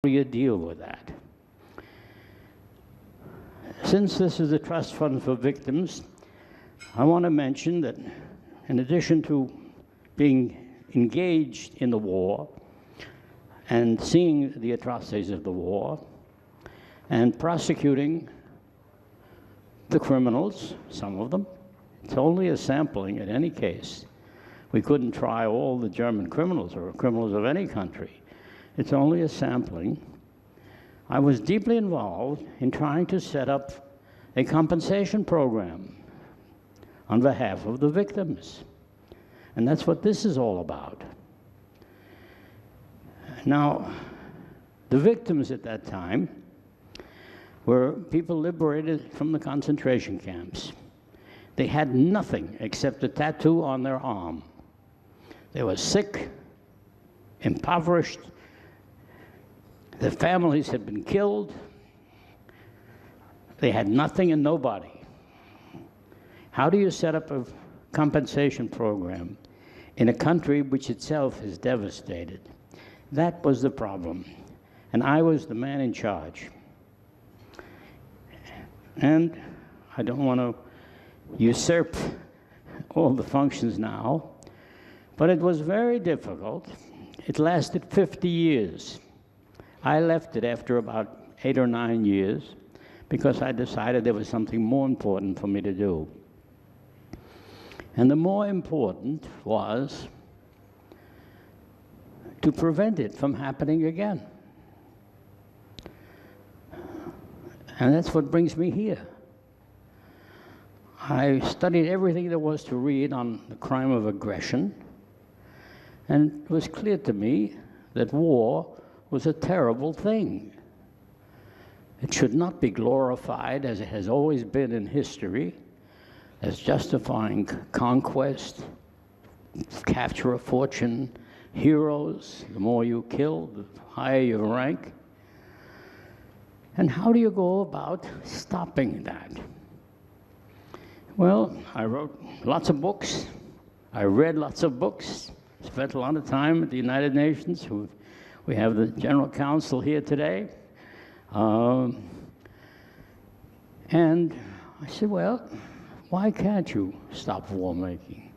do you deal with that? Since this is a trust fund for victims, I want to mention that in addition to being engaged in the war and seeing the atrocities of the war and prosecuting the criminals, some of them, it's only a sampling in any case. We couldn't try all the German criminals or criminals of any country. It's only a sampling. I was deeply involved in trying to set up a compensation program on behalf of the victims. And that's what this is all about. Now, the victims at that time were people liberated from the concentration camps. They had nothing except a tattoo on their arm. They were sick, impoverished. Their families had been killed. They had nothing and nobody. How do you set up a compensation program in a country which itself is devastated? That was the problem. And I was the man in charge. And I don't want to usurp all the functions now, but it was very difficult. It lasted 50 years. I left it after about 8 or 9 years because I decided there was something more important for me to do. And the more important was to prevent it from happening again. And that's what brings me here. I studied everything there was to read on the crime of aggression, and it was clear to me that war was a terrible thing. It should not be glorified, as it has always been in history, as justifying conquest, capture of fortune, heroes. The more you kill, the higher your rank. And how do you go about stopping that? Well, I wrote lots of books. I read lots of books. Spent a lot of time at the United Nations. We have the General Council here today. And I said, well, why can't you stop war making?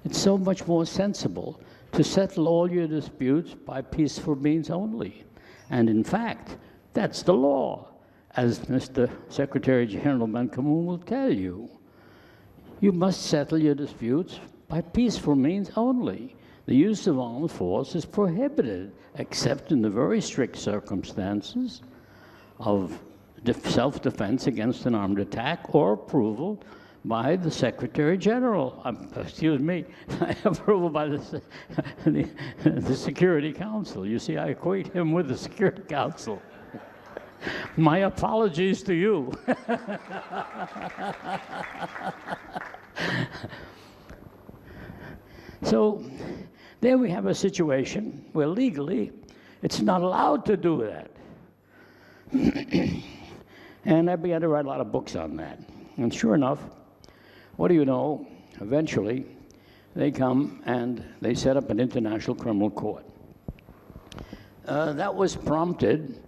It's so much more sensible to settle all your disputes by peaceful means only. And in fact, that's the law, as Mr. Secretary General Ban Ki-moon will tell you. You must settle your disputes by peaceful means only. The use of armed force is prohibited, except in the very strict circumstances of self-defense against an armed attack or approval by the Secretary General. Excuse me, approval by the Security Council. You see, I equate him with the Security Council. My apologies to you. So there we have a situation where legally it's not allowed to do that. And I began to write a lot of books on that. And sure enough, what do you know? Eventually, they come and they set up an international criminal court. That was prompted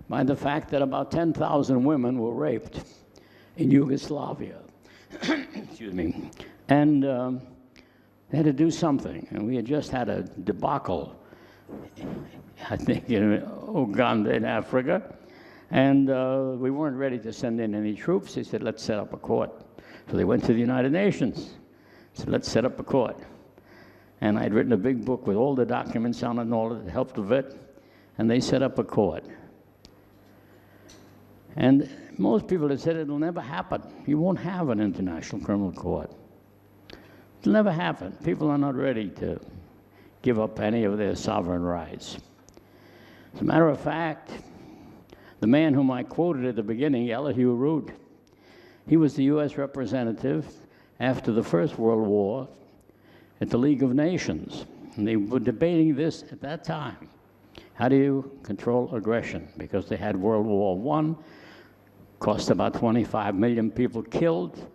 by the fact that about 10,000 women were raped in Yugoslavia. Excuse me. And they had to do something. And we had just had a debacle, I think, in Uganda in Africa. And we weren't ready to send in any troops. They said, let's set up a court. So they went to the United Nations. Said, let's set up a court. And I'd written a big book with all the documents on it and all that helped with it. And they set up a court. And most people had said it'll never happen. You won't have an international criminal court. It'll never happen. People are not ready to give up any of their sovereign rights. As a matter of fact, the man whom I quoted at the beginning, Elihu Root, he was the U.S. representative after the First World War at the League of Nations. And they were debating this at that time. How do you control aggression? Because they had World War I, cost about 25 million people killed.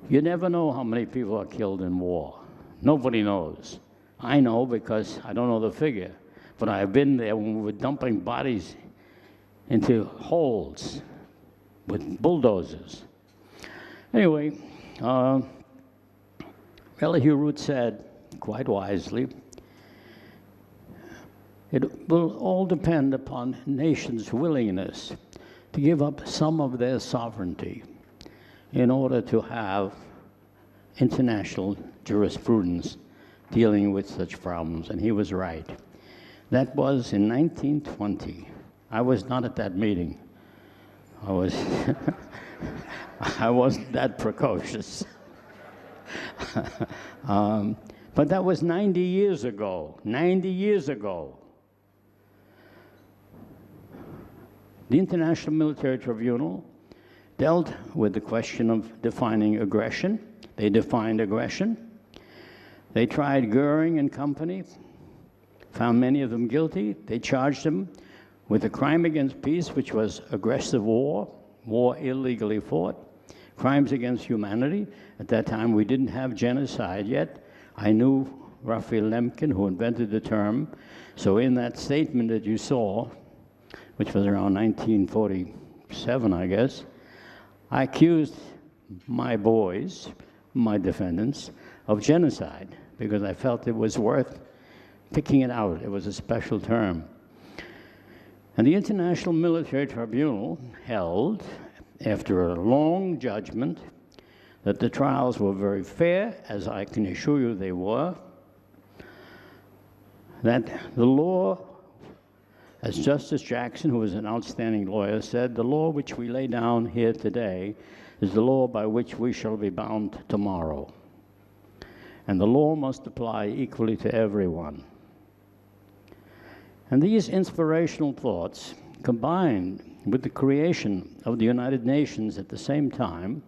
You never know how many people are killed in war. Nobody knows. I know because I don't know the figure, but I've been there when we were dumping bodies into holes with bulldozers. Anyway, Elihu Root said, quite wisely, it will all depend upon nations' willingness to give up some of their sovereignty in order to have international jurisprudence dealing with such problems, and he was right. That was in 1920. I was not at that meeting. I wasn't that precocious. But that was 90 years ago. 90 years ago. The International Military Tribunal dealt with the question of defining aggression. They defined aggression. They tried Goering and company, found many of them guilty. They charged them with a crime against peace, which was aggressive war illegally fought, crimes against humanity. At that time, we didn't have genocide yet. I knew Raphael Lemkin, who invented the term. So in that statement that you saw, which was around 1947, I guess, I accused my boys, my defendants, of genocide because I felt it was worth picking it out. It was a special term. And the International Military Tribunal held, after a long judgment, that the trials were very fair, as I can assure you they were, that the law, as Justice Jackson, who was an outstanding lawyer, said, the law which we lay down here today is the law by which we shall be bound tomorrow. And the law must apply equally to everyone. And these inspirational thoughts, combined with the creation of the United Nations at the same time,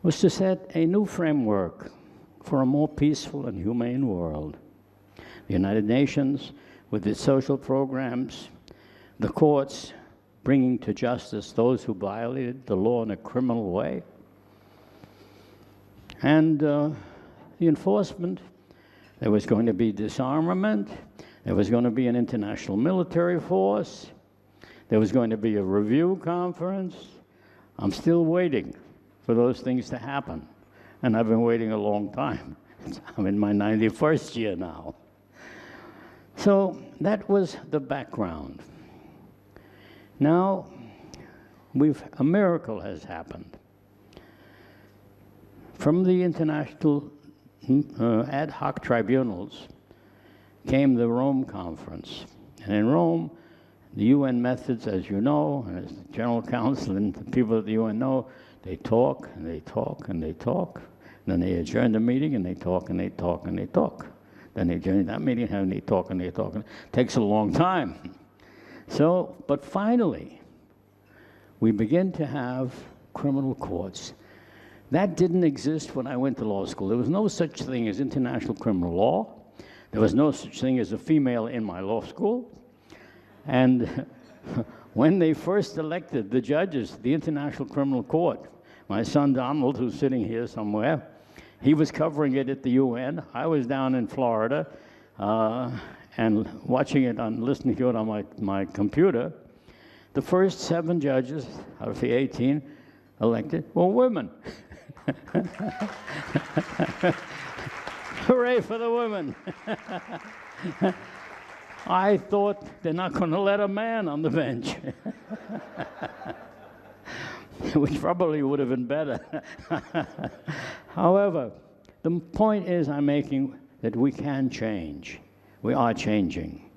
was to set a new framework for a more peaceful and humane world. The United Nations, with its social programs, the courts bringing to justice those who violated the law in a criminal way, and the enforcement. There was going to be disarmament. There was going to be an international military force. There was going to be a review conference. I'm still waiting for those things to happen, and I've been waiting a long time. I'm in my 91st year now. So that was the background. Now, a miracle has happened. From the international ad hoc tribunals came the Rome Conference. And in Rome, the UN methods, as you know, and as the General Council and the people at the UN know, they talk and they talk and they talk. And then they adjourn the meeting and they talk and they talk and they talk. Then they adjourn that meeting and they talk and they talk. And it takes a long time. So, but finally, we begin to have criminal courts. That didn't exist when I went to law school. There was no such thing as international criminal law. There was no such thing as a female in my law school. And when they first elected the judges, the International Criminal Court, my son Donald, who's sitting here somewhere, he was covering it at the UN. I was down in Florida and watching it, listening to it on my computer. The first 7 judges out of the 18 elected were women. Hooray for the women. I thought they're not going to let a man on the bench, which probably would have been better. However, the point is I'm making that we can change. We are changing.